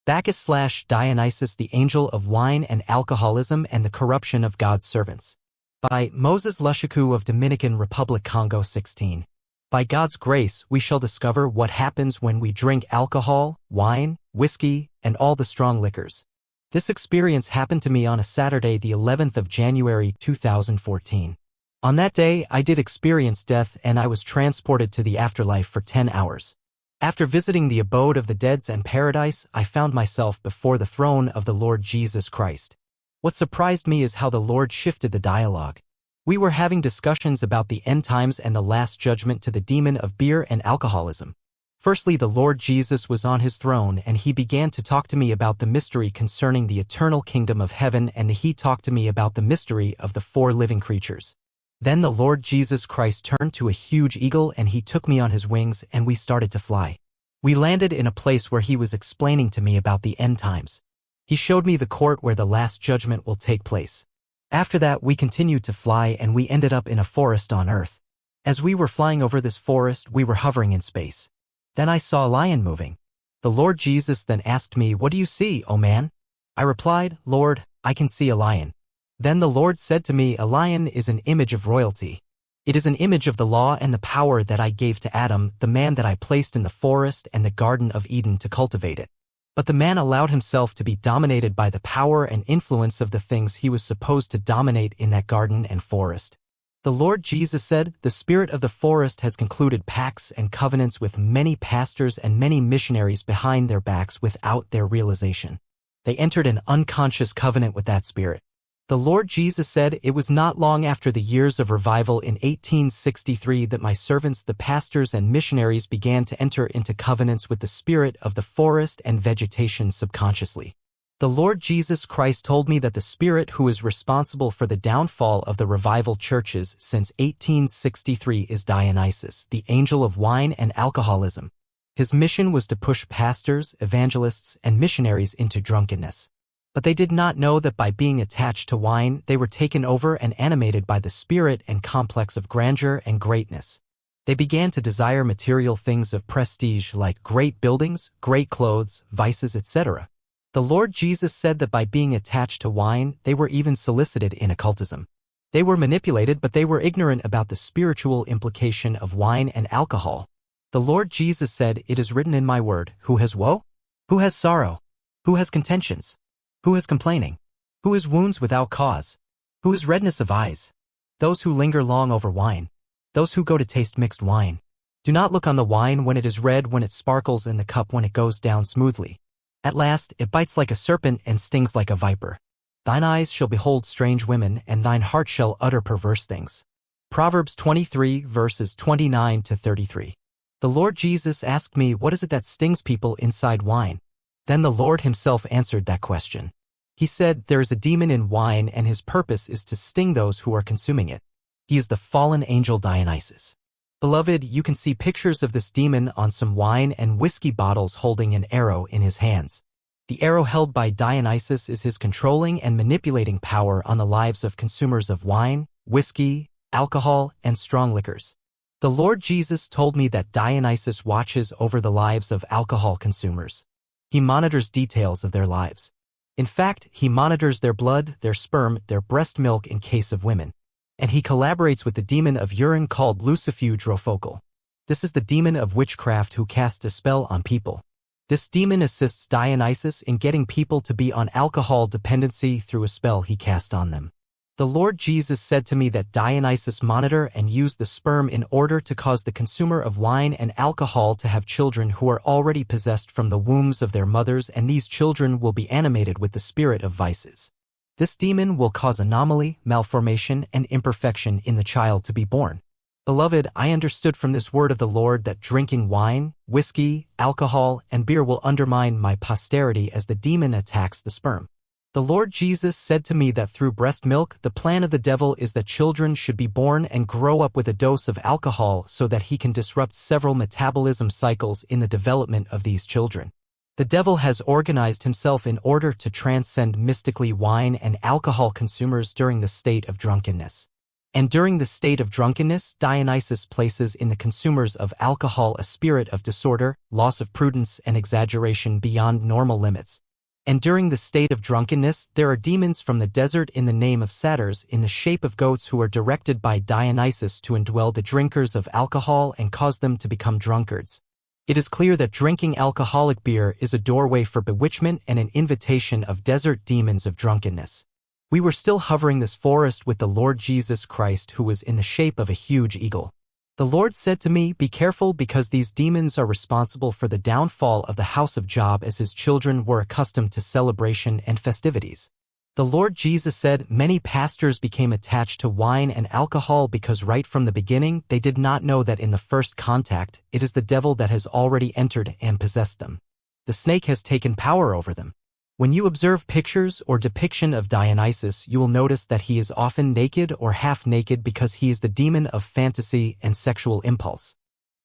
Bacchus/Dionysus, the angel of wine and alcoholism and the corruption of God's servants. By Moses Lushiku of Dominican Republic, Congo 16. By God's grace, we shall discover what happens when we drink alcohol, wine, whiskey, and all the strong liquors. This experience happened to me on a Saturday, the 11th of January, 2014. On that day, I did experience death and I was transported to the afterlife for 10 hours. After visiting the abode of the dead and paradise, I found myself before the throne of the Lord Jesus Christ. What surprised me is how the Lord shifted the dialogue. We were having discussions about the end times and the last judgment to the demon of beer and alcoholism. Firstly, the Lord Jesus was on his throne and he began to talk to me about the mystery concerning the eternal kingdom of heaven, and he talked to me about the mystery of the 4 living creatures. Then the Lord Jesus Christ turned to a huge eagle and he took me on his wings and we started to fly. We landed in a place where he was explaining to me about the end times. He showed me the court where the last judgment will take place. After that, we continued to fly and we ended up in a forest on earth. As we were flying over this forest, we were hovering in space. Then I saw a lion moving. The Lord Jesus then asked me, "What do you see, O man?" I replied, "Lord, I can see a lion." Then the Lord said to me, "A lion is an image of royalty. It is an image of the law and the power that I gave to Adam, the man that I placed in the forest and the Garden of Eden to cultivate it. But the man allowed himself to be dominated by the power and influence of the things he was supposed to dominate in that garden and forest." The Lord Jesus said, "The spirit of the forest has concluded pacts and covenants with many pastors and many missionaries behind their backs without their realization. They entered an unconscious covenant with that spirit." The Lord Jesus said, "It was not long after the years of revival in 1863 that my servants, the pastors and missionaries, began to enter into covenants with the spirit of the forest and vegetation subconsciously." The Lord Jesus Christ told me that the spirit who is responsible for the downfall of the revival churches since 1863 is Dionysus, the angel of wine and alcoholism. His mission was to push pastors, evangelists, and missionaries into drunkenness. But they did not know that by being attached to wine, they were taken over and animated by the spirit and complex of grandeur and greatness. They began to desire material things of prestige like great buildings, great clothes, vices, etc. The Lord Jesus said that by being attached to wine, they were even solicited in occultism. They were manipulated, but they were ignorant about the spiritual implication of wine and alcohol. The Lord Jesus said, "It is written in my word, who has woe? Who has sorrow? Who has contentions? Who is complaining? Who is wounds without cause? Who is redness of eyes? Those who linger long over wine. Those who go to taste mixed wine. Do not look on the wine when it is red, when it sparkles in the cup, when it goes down smoothly. At last it bites like a serpent and stings like a viper. Thine eyes shall behold strange women, and thine heart shall utter perverse things." Proverbs 23 verses 29 to 33. The Lord Jesus asked me, "What is it that stings people inside wine?" Then the Lord himself answered that question. He said, "There is a demon in wine, and his purpose is to sting those who are consuming it. He is the fallen angel Dionysus." Beloved, you can see pictures of this demon on some wine and whiskey bottles holding an arrow in his hands. The arrow held by Dionysus is his controlling and manipulating power on the lives of consumers of wine, whiskey, alcohol, and strong liquors. The Lord Jesus told me that Dionysus watches over the lives of alcohol consumers. He monitors details of their lives. In fact, he monitors their blood, their sperm, their breast milk in case of women. And he collaborates with the demon of urine called Lushiku. This is the demon of witchcraft who casts a spell on people. This demon assists Dionysus in getting people to be on alcohol dependency through a spell he cast on them. The Lord Jesus said to me that Dionysus monitor and use the sperm in order to cause the consumer of wine and alcohol to have children who are already possessed from the wombs of their mothers, and these children will be animated with the spirit of vices. This demon will cause anomaly, malformation, and imperfection in the child to be born. Beloved, I understood from this word of the Lord that drinking wine, whiskey, alcohol, and beer will undermine my posterity as the demon attacks the sperm. The Lord Jesus said to me that through breast milk, the plan of the devil is that children should be born and grow up with a dose of alcohol so that he can disrupt several metabolism cycles in the development of these children. The devil has organized himself in order to transcend mystically wine and alcohol consumers during the state of drunkenness. And during the state of drunkenness, Dionysus places in the consumers of alcohol a spirit of disorder, loss of prudence, and exaggeration beyond normal limits. And during the state of drunkenness, there are demons from the desert in the name of satyrs in the shape of goats who are directed by Dionysus to indwell the drinkers of alcohol and cause them to become drunkards. It is clear that drinking alcoholic beer is a doorway for bewitchment and an invitation of desert demons of drunkenness. We were still hovering this forest with the Lord Jesus Christ, who was in the shape of a huge eagle. The Lord said to me, "Be careful, because these demons are responsible for the downfall of the house of Job, as his children were accustomed to celebration and festivities." The Lord Jesus said, "Many pastors became attached to wine and alcohol because right from the beginning they did not know that in the first contact it is the devil that has already entered and possessed them. The snake has taken power over them." When you observe pictures or depiction of Dionysus, you will notice that he is often naked or half-naked because he is the demon of fantasy and sexual impulse.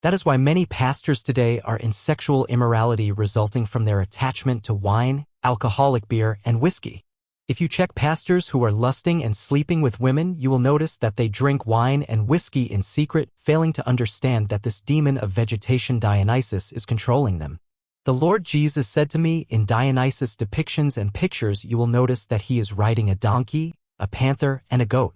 That is why many pastors today are in sexual immorality resulting from their attachment to wine, alcoholic beer, and whiskey. If you check pastors who are lusting and sleeping with women, you will notice that they drink wine and whiskey in secret, failing to understand that this demon of vegetation Dionysus is controlling them. The Lord Jesus said to me, "In Dionysus' depictions and pictures you will notice that he is riding a donkey, a panther, and a goat."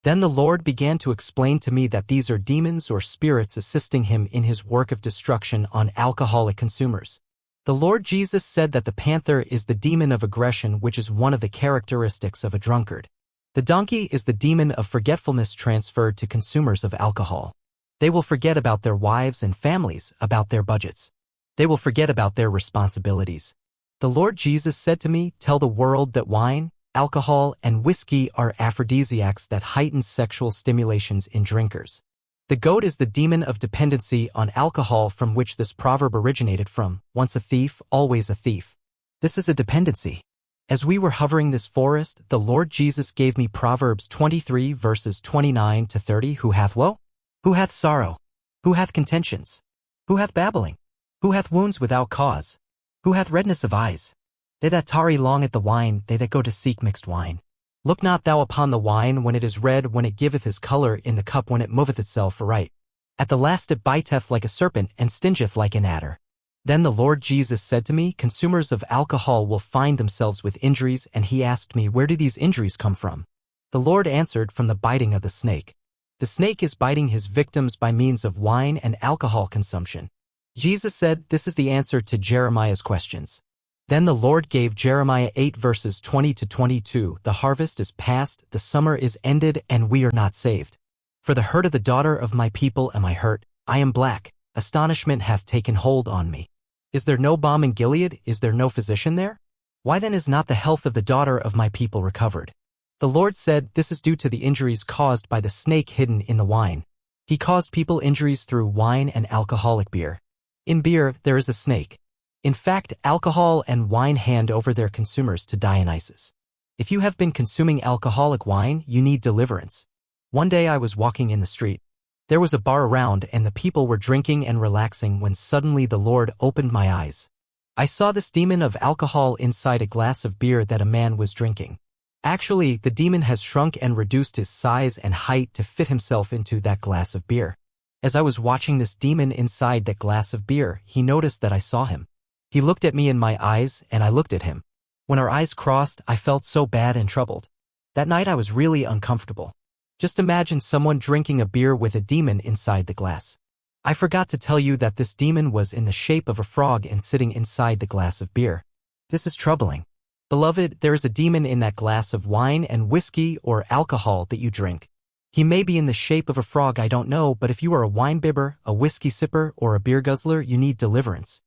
Then the Lord began to explain to me that these are demons or spirits assisting him in his work of destruction on alcoholic consumers. The Lord Jesus said that the panther is the demon of aggression, which is one of the characteristics of a drunkard. The donkey is the demon of forgetfulness transferred to consumers of alcohol. They will forget about their wives and families, about their budgets. They will forget about their responsibilities. The Lord Jesus said to me, "Tell the world that wine, alcohol, and whiskey are aphrodisiacs that heighten sexual stimulations in drinkers." The goat is the demon of dependency on alcohol, from which this proverb originated from, "Once a thief, always a thief." This is a dependency. As we were hovering this forest, the Lord Jesus gave me Proverbs 23 verses 29 to 30. Who hath woe? Who hath sorrow? Who hath contentions? Who hath babbling? Who hath wounds without cause? Who hath redness of eyes? They that tarry long at the wine, they that go to seek mixed wine. Look not thou upon the wine when it is red, when it giveth his color, in the cup when it moveth itself aright. At the last it biteth like a serpent, and stingeth like an adder. Then the Lord Jesus said to me, "Consumers of alcohol will find themselves with injuries," and he asked me, "Where do these injuries come from?" The Lord answered, "From the biting of the snake." The snake is biting his victims by means of wine and alcohol consumption. Jesus said, "This is the answer to Jeremiah's questions." Then the Lord gave Jeremiah 8 verses 20 to 22, "The harvest is past, the summer is ended, and we are not saved. For the hurt of the daughter of my people am I hurt, I am black, astonishment hath taken hold on me. Is there no balm in Gilead? Is there no physician there? Why then is not the health of the daughter of my people recovered?" The Lord said, "This is due to the injuries caused by the snake hidden in the wine." He caused people injuries through wine and alcoholic beer. In beer, there is a snake. In fact, alcohol and wine hand over their consumers to Dionysus. If you have been consuming alcoholic wine, you need deliverance. One day I was walking in the street. There was a bar around and the people were drinking and relaxing when suddenly the Lord opened my eyes. I saw this demon of alcohol inside a glass of beer that a man was drinking. Actually, the demon has shrunk and reduced his size and height to fit himself into that glass of beer. As I was watching this demon inside that glass of beer, he noticed that I saw him. He looked at me in my eyes, and I looked at him. When our eyes crossed, I felt so bad and troubled. That night I was really uncomfortable. Just imagine someone drinking a beer with a demon inside the glass. I forgot to tell you that this demon was in the shape of a frog and sitting inside the glass of beer. This is troubling. Beloved, there is a demon in that glass of wine and whiskey or alcohol that you drink. He may be in the shape of a frog, I don't know, but if you are a wine bibber, a whiskey sipper, or a beer guzzler, you need deliverance.